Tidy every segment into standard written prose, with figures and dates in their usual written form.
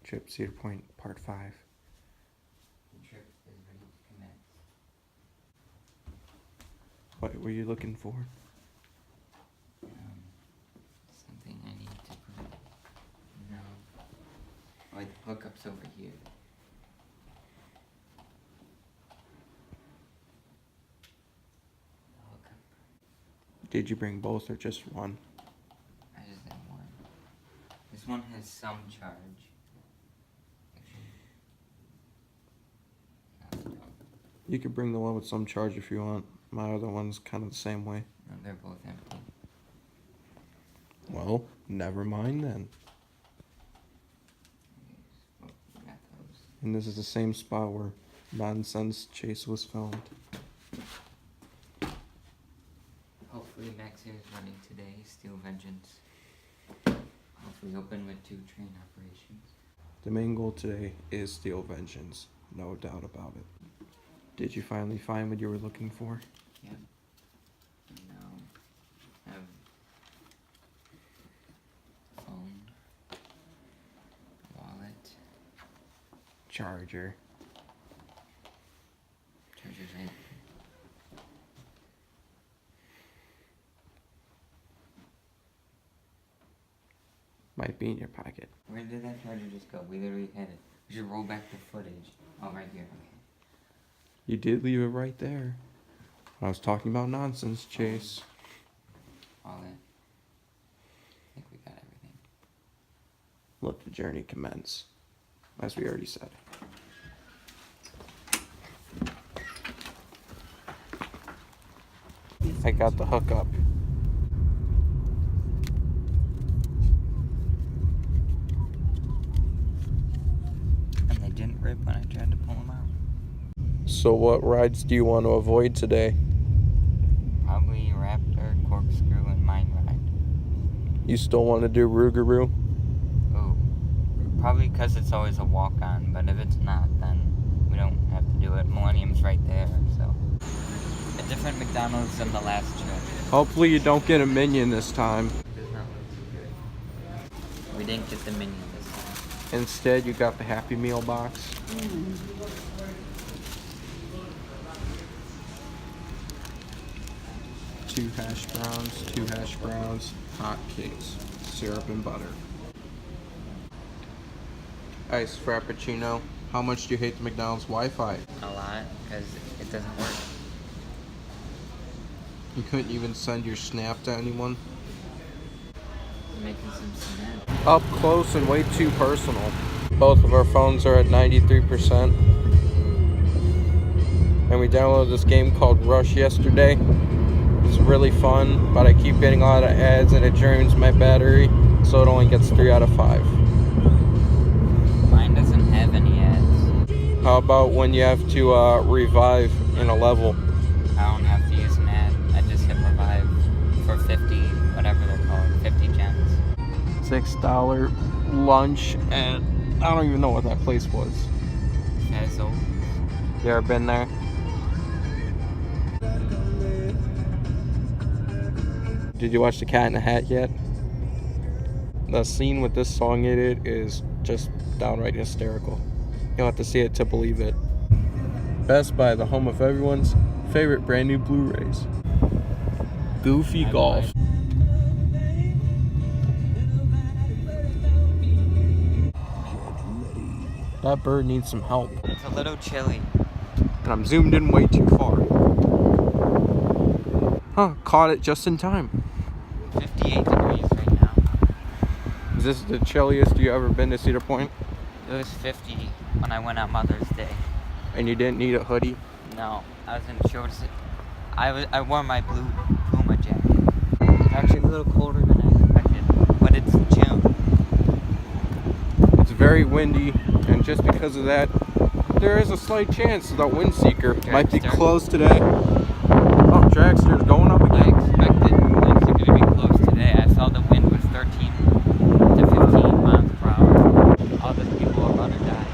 Trip Cedar Point, Part 5. The trip is ready to commence. What were you looking for? Something I need to put. No. Oh, the hookup's over here. The hookup. Did you bring both or just one? I just have one. This one has some charge. You could bring the one with some charge if you want. My other one's kind of the same way. No, they're both empty. Well, never mind then. Oh, we got those. And this is the same spot where Nonsense Chase was filmed. Hopefully Max is running today. Steel Vengeance. Hopefully open with 2 train operations. The main goal today is Steel Vengeance. No doubt about it. Did you finally find what you were looking for? Yep. And now have phone, wallet, Charger. charger's right. Might be in your pocket. Where did that charger just go? We literally had it. We should roll back the footage. Oh, right here. Okay. You did leave it right there. I was talking about Nonsense Chase. Wallet. I think we got everything. Let the journey commence. As we already said. I got the hookup. And they didn't rip when I tried to pull them out. So what rides do you want to avoid today? Probably Raptor, Corkscrew, and Mine Ride. You still want to do Rougarou? Oh, probably because it's always a walk-on, but if it's not, then we don't have to do it. Millennium's right there, so. A different McDonald's than the last trip. Hopefully you don't get a Minion this time. Does not look too good. We didn't get the Minion this time. Instead, you got the Happy Meal box. 2 hash browns, 2 hash browns, hot cakes, syrup and butter. Ice Frappuccino. How much do you hate the McDonald's Wi-Fi? A lot, because it doesn't work. You couldn't even send your snap to anyone? I'm making some snap. Up close and way too personal. Both of our phones are at 93%. And we downloaded this game called Rush yesterday. It's really fun, but I keep getting a lot of ads and it drains my battery, so it only gets 3 out of 5. Mine doesn't have any ads. How about when you have to revive in a level? I don't have to use an ad. I just hit revive for 50, whatever they're called, 50 gems. $6 lunch, and I don't even know what that place was. Hazel. You ever been there? Did you watch The Cat in the Hat yet? The scene with this song in it is just downright hysterical. You'll have to see it to believe it. Best Buy, the home of everyone's favorite brand new Blu-rays. Goofy Golf. That bird needs some help. It's a little chilly. And I'm zoomed in way too far. Huh, caught it just in time. 58 degrees right now. Is this the chilliest you ever been to Cedar Point? It was 50 when I went on Mother's Day. And you didn't need a hoodie? No, I was in shorts. I wore my blue Puma jacket. It's actually a little colder than I expected, but it's June. It's very windy, and just because of that, there is a slight chance that Windseeker might be closed today. Oh, Dragster's going up I again. expected Windseeker to be closed today. I saw the wind was 13 to 15 miles per hour. All the people are gonna die.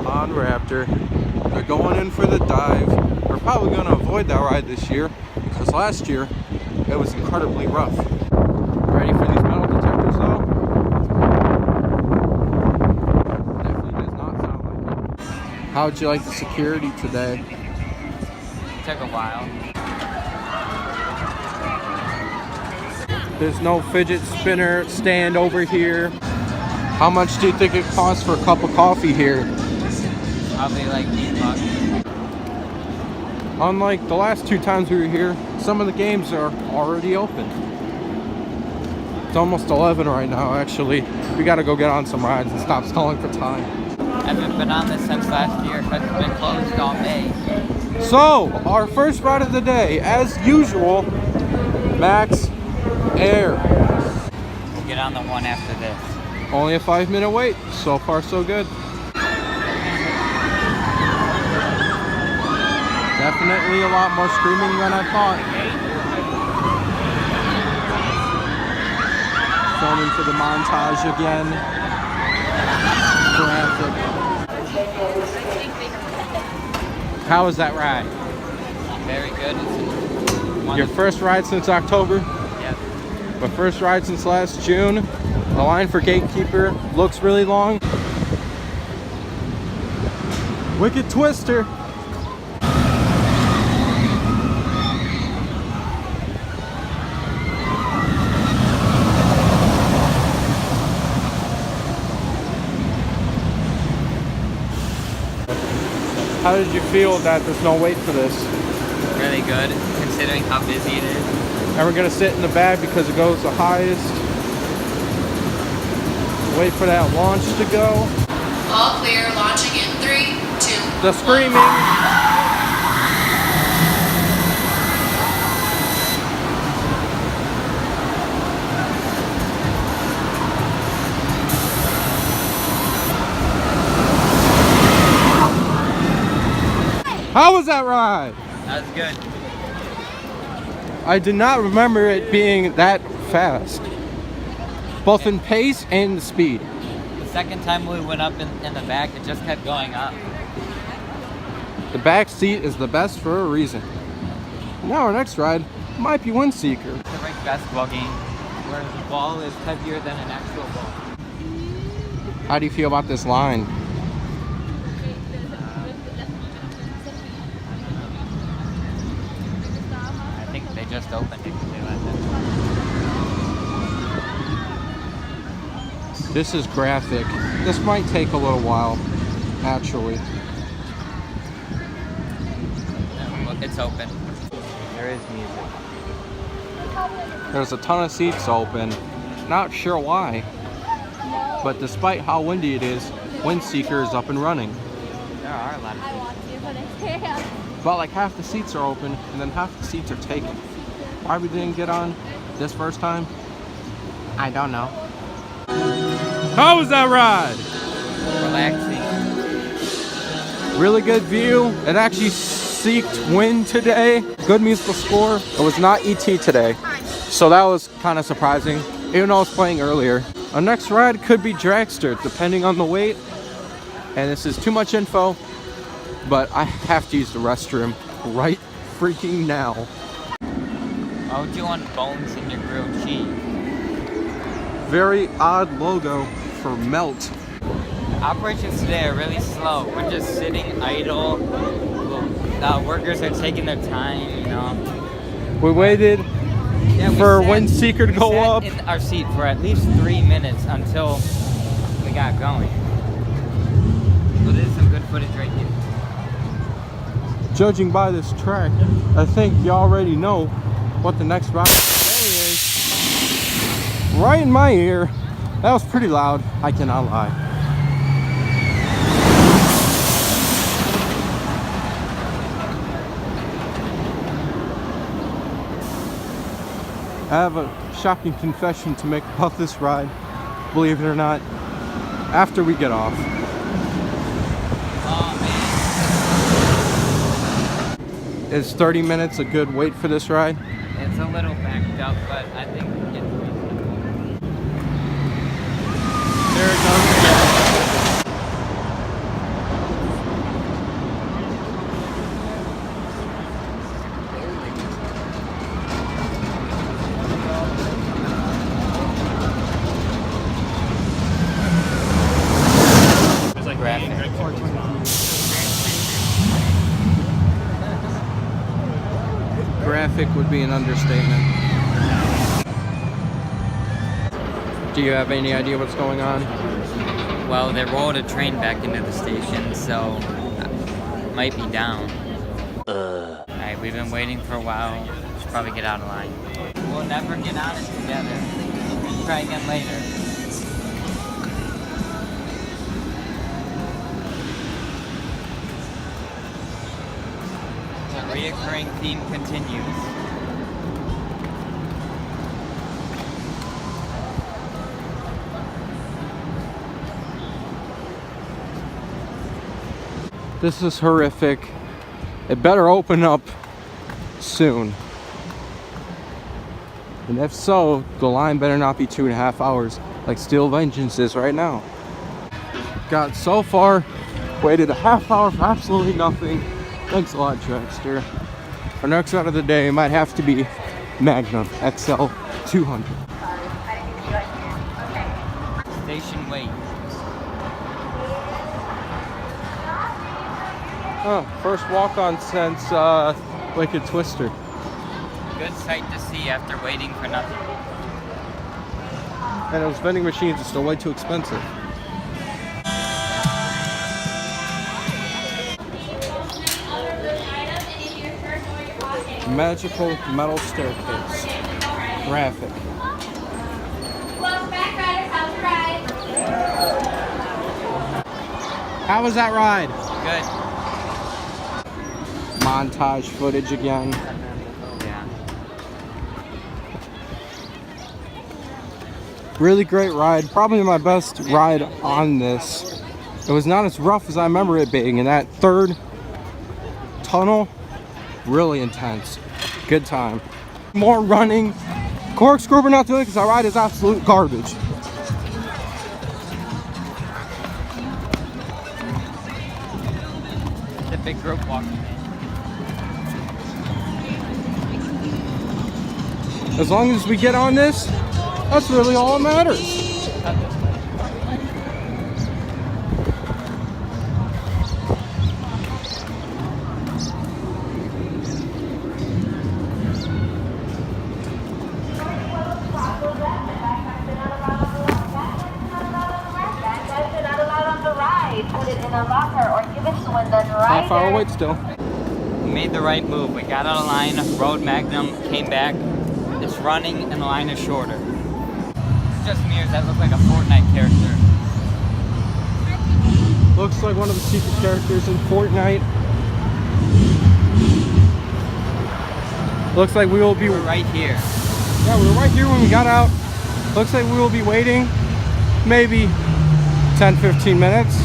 On Raptor. They're going in for the dive. We're probably going to avoid that ride this year, because last year it was incredibly rough. Ready for these metal detectors though? How'd you like the security today? Took a while. There's no fidget spinner stand over here. How much do you think it costs for a cup of coffee here? Probably like $8. Unlike the last 2 times we were here, some of the games are already open. It's almost 11 right now, actually. We gotta go get on some rides and stop stalling for time. I haven't been on this since last year because it's been closed all May. So, our first ride of the day, as usual, Max Air. We'll get on the one after this. Only a 5-minute wait. So far, so good. Definitely a lot more screaming than I thought. Filming for the montage again. Graphic. How was that ride? Very good. Your first ride since October? Yep. My first ride since last June. The line for Gatekeeper looks really long. Wicked Twister. How did you feel that there's no wait for this? Really good, considering how busy it is. And we're gonna sit in the back because it goes the highest. Wait for that launch to go. All clear, launching in 3, 2, The screaming. How was that ride? That was good. I did not remember it being that fast. Both in pace and speed. The second time we went up in the back, it just kept going up. The back seat is the best for a reason. Now our next ride might be Windseeker. It's a rink basketball game where the ball is heavier than an actual ball. How do you feel about this line? I think they just opened it because they let them. This is graphic. This might take a little while, actually. Look, it's open. There is music. There's a ton of seats open. Not sure why. But despite how windy it is, Windseeker is up and running. There are a lot of people. About like half the seats are open and then half the seats are taken. Why we didn't get on this first time? I don't know. How was that ride? Relaxing. Really good view. It actually seeked wind today. Good musical score. It was not ET today. So that was kind of surprising, even though I was playing earlier. Our next ride could be Dragster, depending on the wait. And this is too much info, but I have to use the restroom right freaking now. Why would you want bones in your grilled cheese? Very odd logo for Melt. Operations today are really slow. We're just sitting idle. Workers are taking their time, you know. We waited for Windseeker to go up. We sat in our seat for at least 3 minutes until we got going. Well, there's some good footage right here. Judging by this track, I think you already know what the next ride is. Right in my ear. That was pretty loud, I cannot lie. I have a shocking confession to make about this ride, believe it or not, after we get off. Oh, man. Is 30 minutes a good wait for this ride? It's a little backed up, but I think we get There it goes again. Traffic would be an understatement. Do you have any idea what's going on? Well, they rolled a train back into the station, so it might be down. Alright, we've been waiting for a while. Should probably get out of line. We'll never get on it together. We'll try again later. The reoccurring theme continues. This is horrific. It better open up soon. And if so, the line better not be 2.5 hours like Steel Vengeance is right now. Got so far, waited a half hour for absolutely nothing. Thanks a lot, Dragster. Our next route of the day might have to be Magnum XL 200. Station wait. Oh, first walk-on since Wicked Twister. Good sight to see after waiting for nothing. And those vending machines are still way too expensive. Magical metal staircase. Graphic. Welcome back, riders. How's the ride? How was that ride? Good. Montage footage again. Yeah. Really great ride. Probably my best ride on this. It was not as rough as I remember it being. And that third tunnel, really intense. Good time. More running. Corkscrew, we're not doing it because our ride is absolute garbage. The big group walking in. As long as we get on this, that's really all that matters. Put it in a locker or give it to when the Half hour rider. wait still. We made the right move. We got out of line, rode Magnum, came back. It's running and the line is shorter. It's just mirrors that look like a Fortnite character. Looks like one of the secret characters in Fortnite. Looks like we will be We're right here. Yeah, we were right here when we got out. Looks like we will be waiting maybe 10-15 minutes.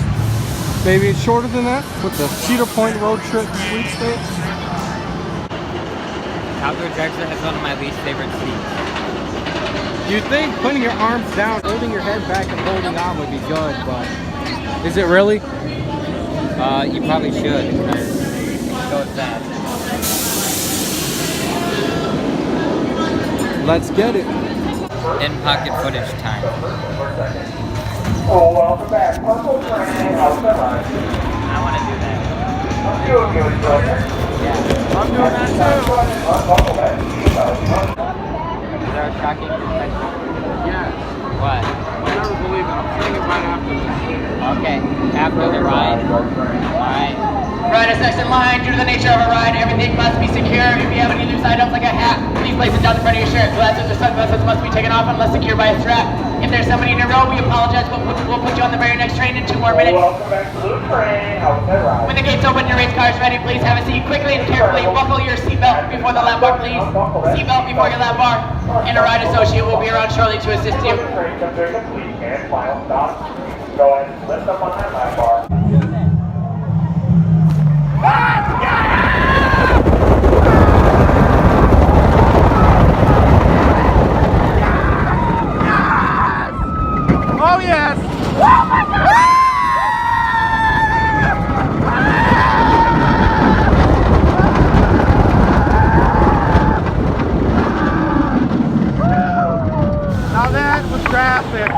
Maybe it's shorter than that with the Cedar Point road trip sweepstakes. Outdoor Dragster has one of my least favorite seats. You'd think putting your arms down, holding your head back and holding on would be good, but is it really? You probably should, because it goes that. Let's get it. In-pocket footage time. Oh, welcome back. Purple train, how's the ride? I want to do that. Doing good, brother. Yeah. I'm doing that too. Welcome back. Is there a shocking confession? Yeah. What? I'll never believe it. I'm saying it right after this. Okay. After the ride. Alright. Riders next in line. Due to the nature of a ride, everything must be secure. If you have any loose items like a hat, please place it down in front of your shirt. Glasses or sunglasses must be taken off unless secured by a strap. If there's somebody in a row, we apologize, but we'll put you on the very next train in 2 more minutes. Welcome back to the train, how's the ride? When the gates open and your race car is ready, please have a seat. Quickly and carefully buckle your seatbelt before the lap bar, please. Seatbelt before your lap bar. And a ride associate will be around shortly to assist you. Train comes in complete and final stop. Go ahead and lift up on that lap bar. Oh yes! Now that was traffic.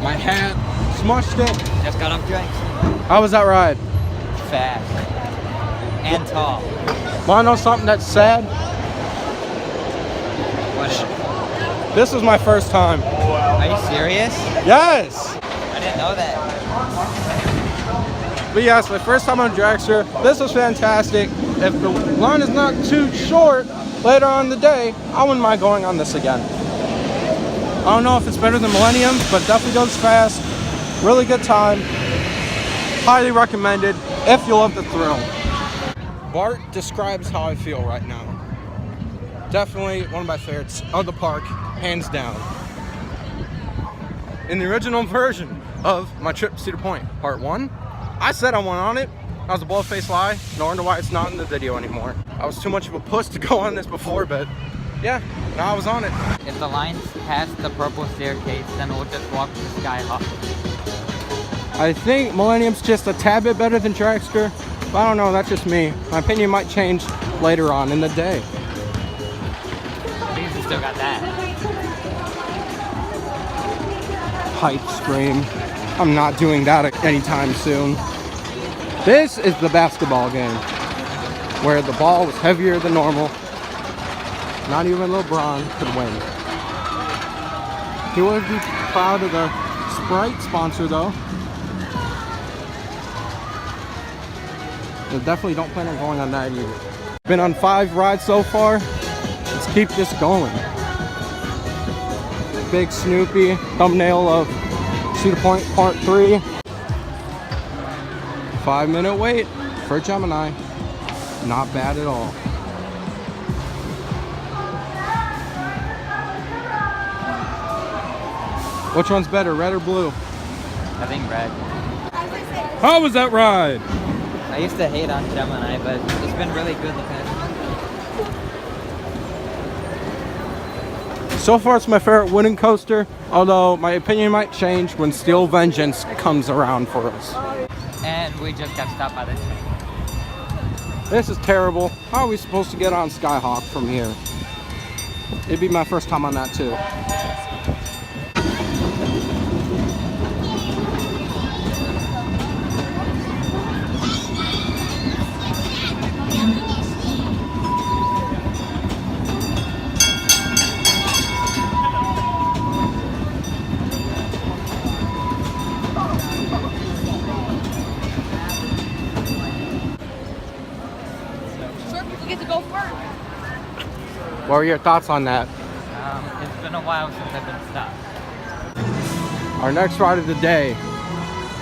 My hat smushed it. Just got off drinks. How was that ride? Fast. And tall. Wanna know something that's sad? This was my first time. Are you serious? Yes! I didn't know that. But yes, my first time on Dragster. This was fantastic. If the line is not too short later on in the day, I wouldn't mind going on this again. I don't know if it's better than Millennium, but it definitely goes fast. Really good time. Highly recommended if you love the thrill. Bart describes how I feel right now. Definitely one of my favorites of the park, hands down. In the original version of my trip to Cedar Point, part 1, I said I went on it. That was a bold-faced lie. No wonder why it's not in the video anymore. I was too much of a puss to go on this before, but yeah, now I was on it. If the line's past the purple staircase, then we'll just walk to Skyhawk. I think Millennium's just a tad bit better than Dragster. But I don't know, that's just me. My opinion might change later on in the day. Because we still got that. Pipe scream. I'm not doing that anytime soon. This is the basketball game where the ball was heavier than normal. Not even LeBron could win. He would be proud of the Sprite sponsor though. I definitely don't plan on going on that either. Been on 5 rides so far. Let's keep this going. Big Snoopy thumbnail of Cedar Point Part 3. 5-minute wait for Gemini. Not bad at all. Which one's better, red or blue? I think red. How was that ride? I used to hate on Gemini, but it's been really good the past. So far, it's my favorite wooden coaster, although my opinion might change when Steel Vengeance comes around for us. And we just got stopped by this thing. This is terrible. How are we supposed to get on Skyhawk from here? It'd be my first time on that too. Get to go first. What were your thoughts on that? It's been a while since I've been stopped. Our next ride of the day,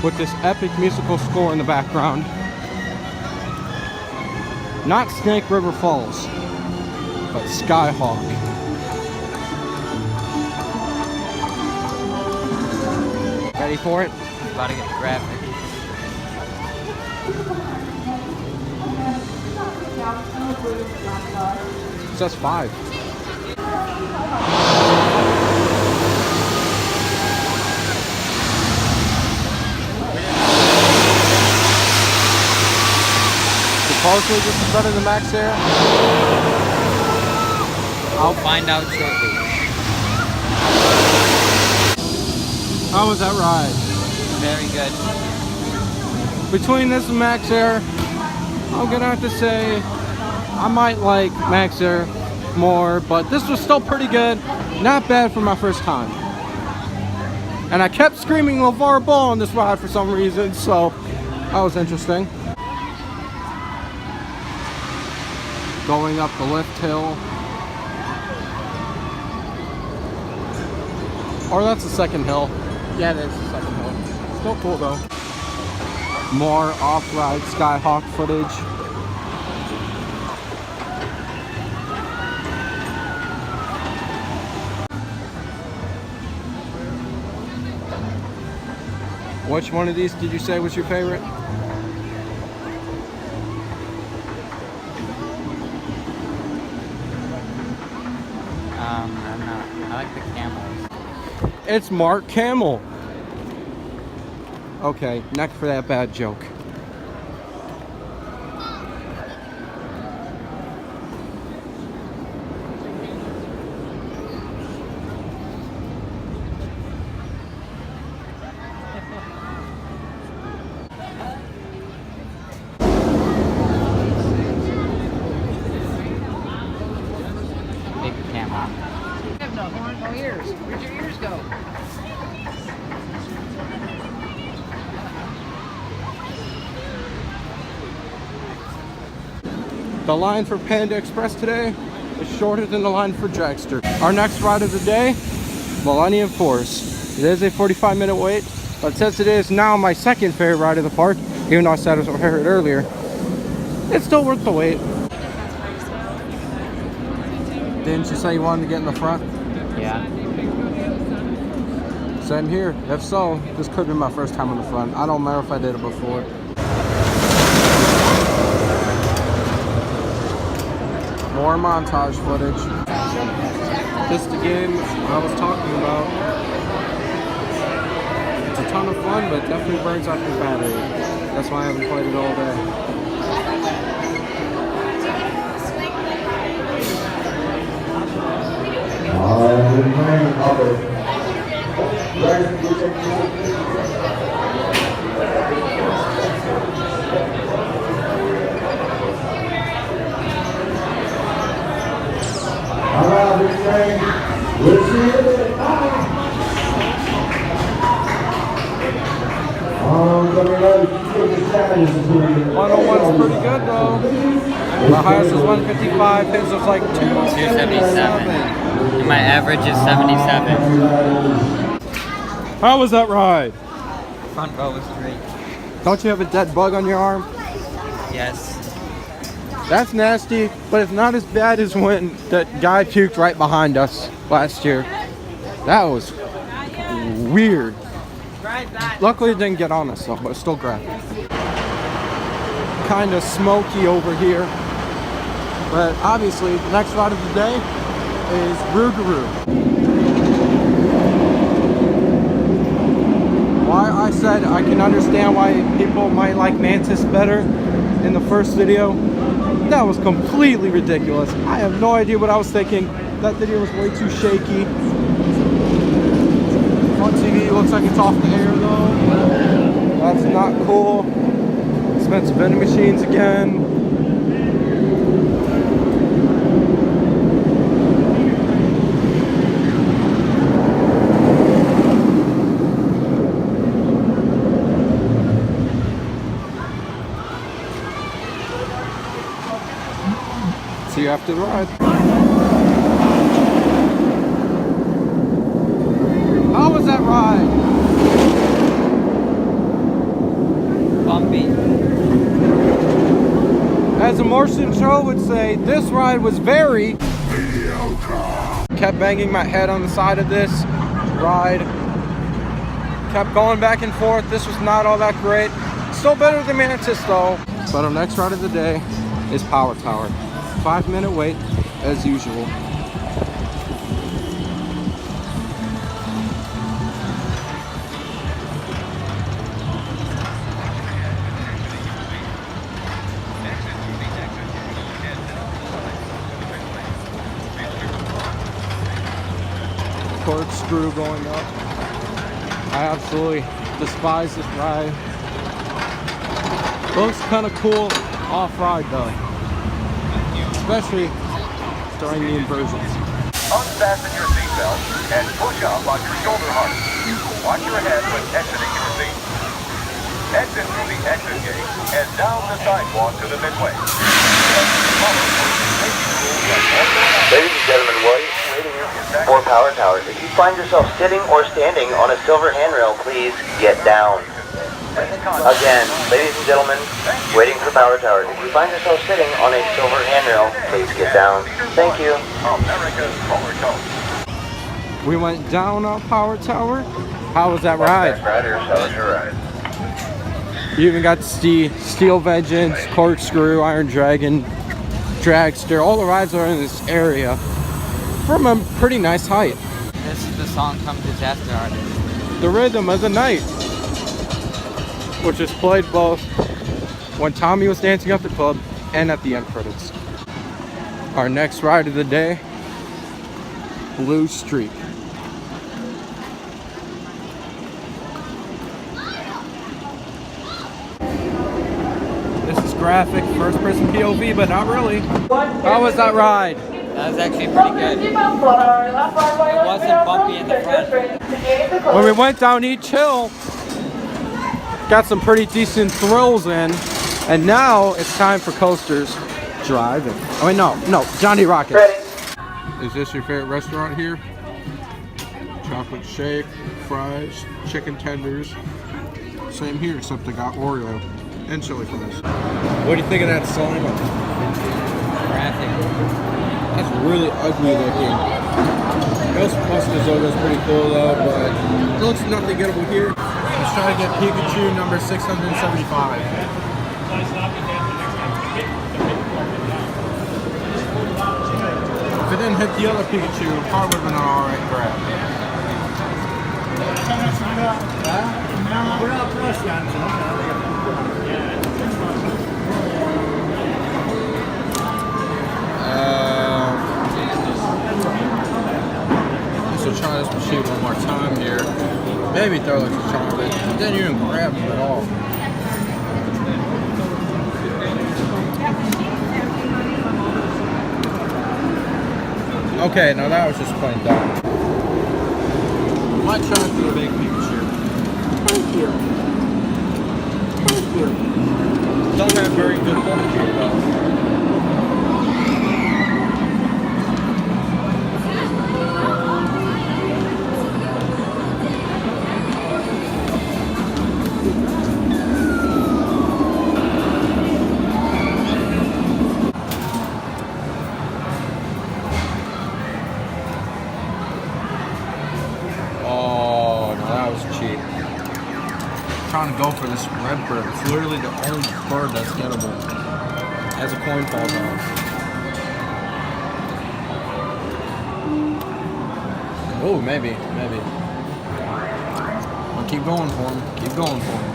with this epic musical score in the background. Not Snake River Falls, but Skyhawk. Ready for it? About to get the graphic. It's just 5. Supposedly this is better than Max Air. I'll find out shortly. How was that ride? Very good. Between this and Max Air, I'm gonna have to say I might like Max Air more, but this was still pretty good. Not bad for my first time. And I kept screaming LeVar Ball on this ride for some reason, so that was interesting. Going up the lift hill. Or that's the second hill. Yeah, it is the second hill. Still cool though. More off-ride Skyhawk footage. Which one of these did you say was your favorite? I'm not. I like the camels. It's Mark Camel. Okay, neck for that bad joke. Big camel. Go here. The line for Panda Express today is shorter than the line for Dragster. Our next ride of the day, Millennium Force. It is a 45-minute wait, but since it is now my second favorite ride in the park, even though I said it was here earlier, it's still worth the wait. Didn't you say you wanted to get in the front? Yeah. Same here. If so, this could be my first time in the front. I don't remember if I did it before. More montage footage. Just the game I was talking about. It's a ton of fun, but it definitely burns out your battery. That's why I haven't played it all day. One's pretty good though. My highest is 155, his was like 277. And my average is 77. How was that ride? Front row was great. Don't you have a dead bug on your arm? Yes. That's nasty, but it's not as bad as when that guy puked right behind us last year. That was weird. Luckily it didn't get on us though, but it's still graphic. Kind of smoky over here. But obviously, the next ride of the day is Rougarou. Why I said I can understand why people might like Mantis better in the first video. That was completely ridiculous. I have no idea what I was thinking. That video was way too shaky. Front TV looks like it's off the air though. That's not cool. Expensive vending machines again. See you after the ride. How was that ride? Bumpy. As a Martian show would say, this ride was very mediocre. Kept banging my head on the side of this ride. Kept going back and forth. This was not all that great. Still better than Mantis though. But our next ride of the day is Power Tower. 5-minute wait as usual. Corkscrew going up. I absolutely despise this ride. Looks kind of cool off-ride though, especially during the inversions. Unfasten your seatbelt and push up on your shoulder harness. Watch your head when exiting your seat. Exit through the exit gate and down the sidewalk to the midway. Ladies and gentlemen, waiting for Power Tower. If you find yourself sitting or standing on a silver handrail, please get down. Again, ladies and gentlemen, waiting for Power Tower. If you find yourself sitting on a silver handrail, please get down. Thank you. America's roller coaster. We went down on Power Tower. How was that ride? Riders, how was your ride? You even got to see Steel Vengeance, Corkscrew, Iron Dragon, Dragster. All the rides are in this area from a pretty nice height. This is the song from Disaster Artist. The Rhythm of the Night, which is played both when Tommy was dancing at the club and at the end credits. Our next ride of the day, Blue Streak. This is graphic, first person POV, but not really. How was that ride? That was actually pretty good. It wasn't bumpy in the front. When we went down each hill, got some pretty decent thrills in, and now it's time for coasters. driving. Oh wait, no, Johnny Rockets. Ready. Is this your favorite restaurant here? Chocolate shake, fries, chicken tenders. Same here, except I got Oreo and chili fries. What do you think of that slime? Graphic. That's really ugly looking. Most Pustazoga is pretty cool though, but it looks nothing gettable here. Let's try to get Pikachu number 675. If it didn't hit the other Pikachu, it probably would have been an alright grab. Let's try this machine one more time here. Maybe throw like some chocolate. Then you didn't grab them at all. Okay, now that was just plain dumb. Might try for the big Pikachu. Thank you. Thank you. Don't have very good luck here though. Trying to go for this red bird. It's literally the only bird that's gettable as a coin falls off. Oh, maybe. I'll keep going for him. Keep going for him.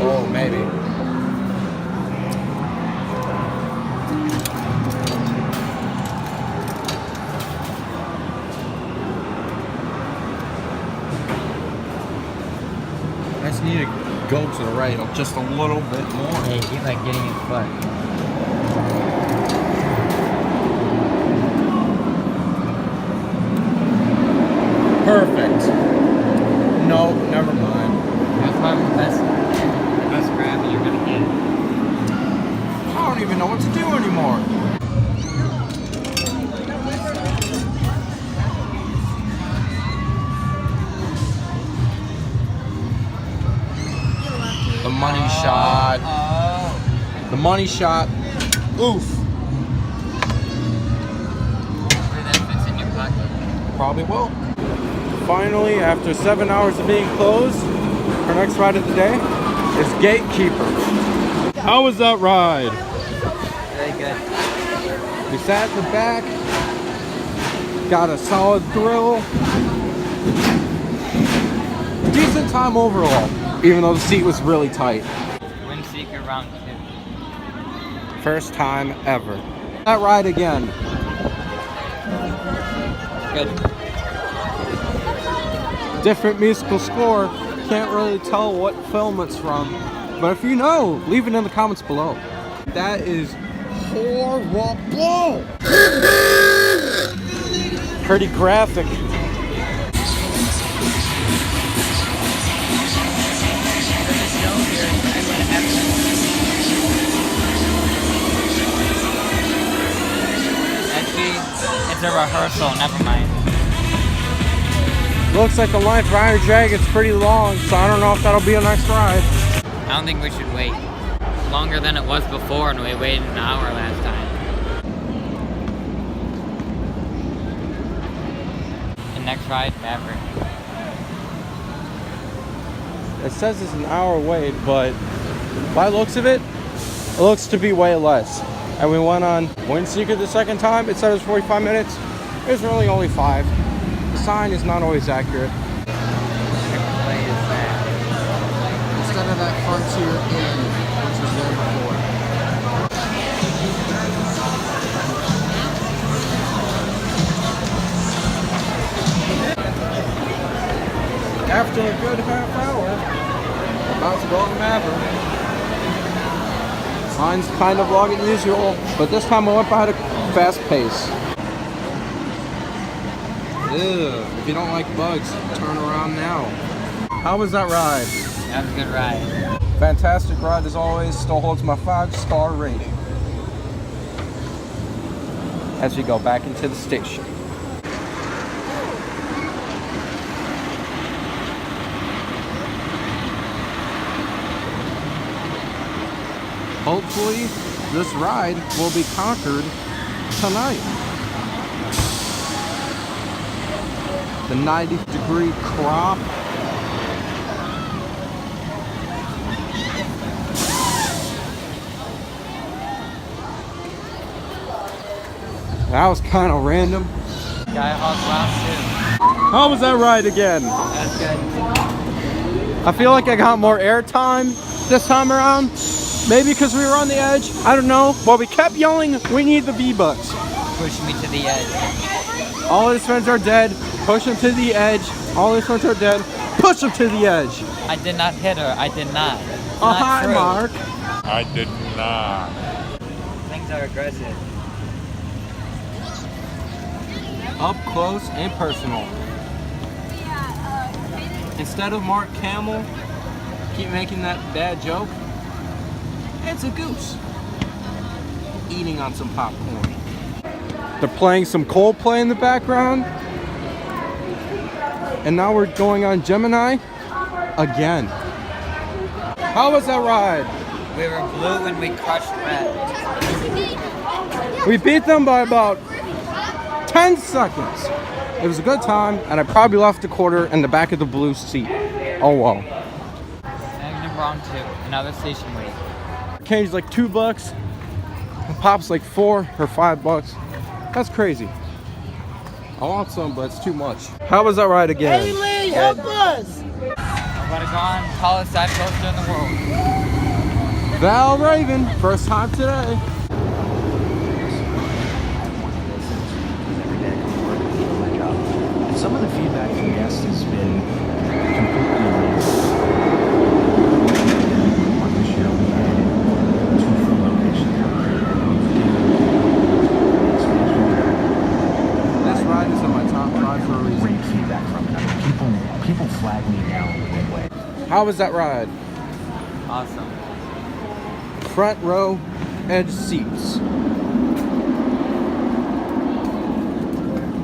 Oh, maybe. I just need to go to the right just a little bit more. Hey, keep like getting his foot. Perfect. No, never mind. That's probably the best grab that you're gonna get. I don't even know what to do anymore. The money shot. The money shot. Oof. Hopefully that fits in your pocket. Probably will. Finally, after 7 hours of being closed, our next ride of the day is Gatekeeper. How was that ride? Very good. We sat in the back, got a solid thrill. Decent time overall, even though the seat was really tight. Windseeker round 2. First time ever. That ride again. Good. Different musical score. Can't really tell what film it's from. But if you know, leave it in the comments below. That is horrible. Pretty graphic. Actually, it's a rehearsal, never mind. Looks like the line for Iron Dragon's pretty long, so I don't know if that'll be a nice ride. I don't think we should wait. Longer than it was before, and we waited an hour last time. The next ride, Maverick. It says it's an hour wait, but by the looks of it, it looks to be way less. And we went on Windseeker the second time. It said it was 45 minutes. It was really only 5. The sign is not always accurate. Instead of that Frontier Inn, which was there before. After a good half hour, about to go on Maverick. Mine's kind of long as usual, but this time I went by at a fast pace. Ew, if you don't like bugs, turn around now. How was that ride? That was a good ride. Fantastic ride as always. Still holds my 5-star rating. As we go back into the station. Hopefully, this ride will be conquered tonight. The 90-degree crop. That was kind of random. Guy Hawk last How was that ride again? That's good. I feel like I got more airtime this time around. Maybe because we were on the edge. I don't know. But we kept yelling, we need the V-Bucks. Push me to the edge. All his friends are dead. Push him to the edge. All his friends are dead. Push him to the edge. I did not hit her. I did not. Oh, hi, true. Mark. I did not. Things are aggressive. Up close and personal. Instead of Mark Camel, keep making that bad joke. It's a goose eating on some popcorn. They're playing some Coldplay in the background. And now we're going on Gemini again. How was that ride? We were blue and we crushed red. We beat them by about 10 seconds. It was a good time, and I probably left a quarter in the back of the blue seat. Oh well. Negative wrong 2. Another station wait. Candy's like $2. And Pop's like $4 or $5. That's crazy. I want some, but it's too much. How was that ride again? Hey Lee, help us! I'm gonna go on tallest side coaster in the world. Val Raven, first time today. Some of the feedback from guests has been completely amazing. On the show, we added 2 full locations. This ride is in my top 5 for a reason. Great feedback from it. I mean, people flag me down in a good way. How was that ride? Awesome. Front row, edge seats.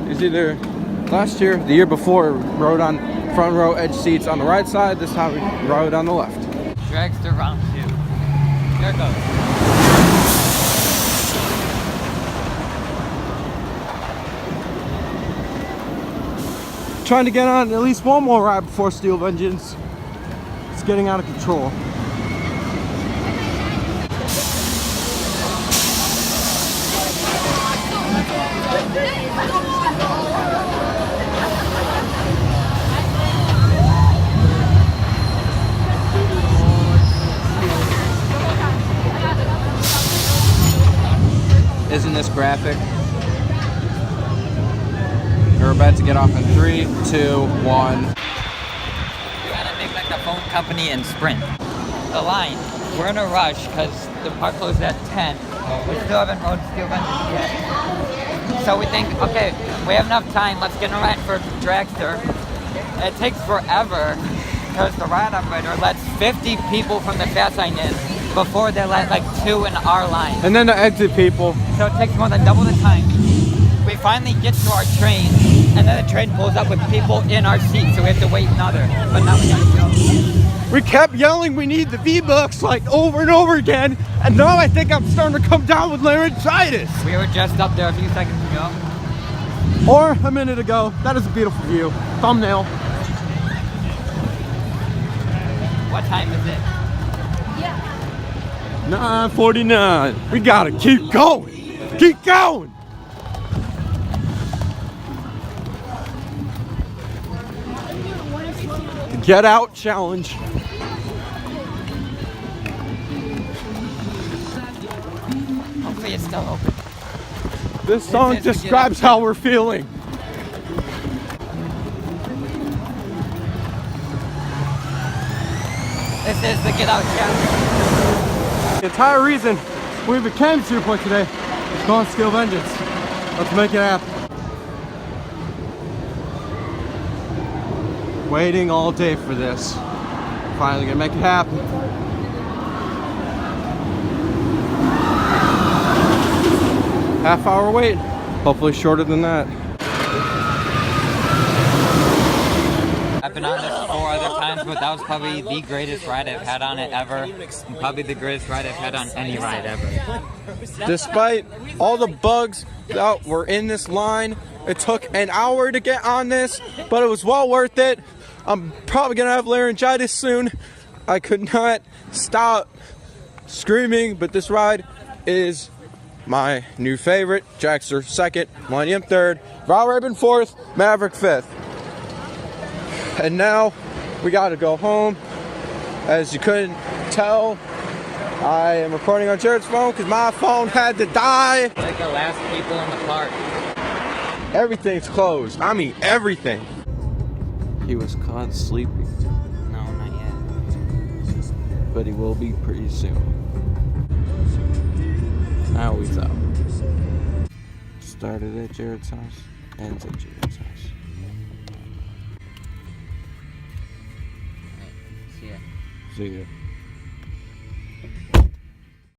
It's either last year, the year before, rode on front row edge seats on the right side. This time we rode on the left. Dragster round 2. Here it goes. Trying to get on at least one more ride before Steel Vengeance. It's getting out of control. Isn't this graphic? We're about to get off in 3, 2, 1. We gotta make like the phone company and sprint. The line. We're in a rush because the park closed at 10. We still haven't rode Steel Vengeance yet. So we think, okay, we have enough time. Let's get in a line for Dragster. It takes forever because the ride operator lets 50 people from the fast line in before they let like 2 in our line. And then the exit people. So it takes more than double the time. We finally get to our train, and then the train pulls up with people in our seats, so we have to wait another. But now we gotta go. We kept yelling we need the V-Bucks like over and over again, and now I think I'm starting to come down with laryngitis. We were just up there a few seconds ago. Or a minute ago. That is a beautiful view. Thumbnail. What time is it? 9:49. We gotta keep going. Keep going. The Get Out challenge. Hopefully it's still open. This song describes how we're feeling. This is the Get Out challenge. The entire reason we became Cedar Point today is called Steel Vengeance. Let's make it happen. Waiting all day for this. finally gonna make it happen. Half-hour wait. Hopefully shorter than that. I've been on this 4 other times, but that was probably the greatest ride I've had on it ever. And probably the greatest ride I've had on any ride ever. Despite all the bugs that were in this line, it took an hour to get on this, but it was well worth it. I'm probably gonna have laryngitis soon. I could not stop screaming, but this ride is my new favorite. Jackster 2nd, Millennium 3rd, Valraven 4th, Maverick 5th. And now we gotta go home. As you couldn't tell, I am recording on Jared's phone because my phone had to die. Like the last people in the park. Everything's closed. I mean, everything. He was caught sleeping. No, not yet. But he will be pretty soon. Now he's out. Started at Jared's house, ends at Jared's house. See ya. See ya.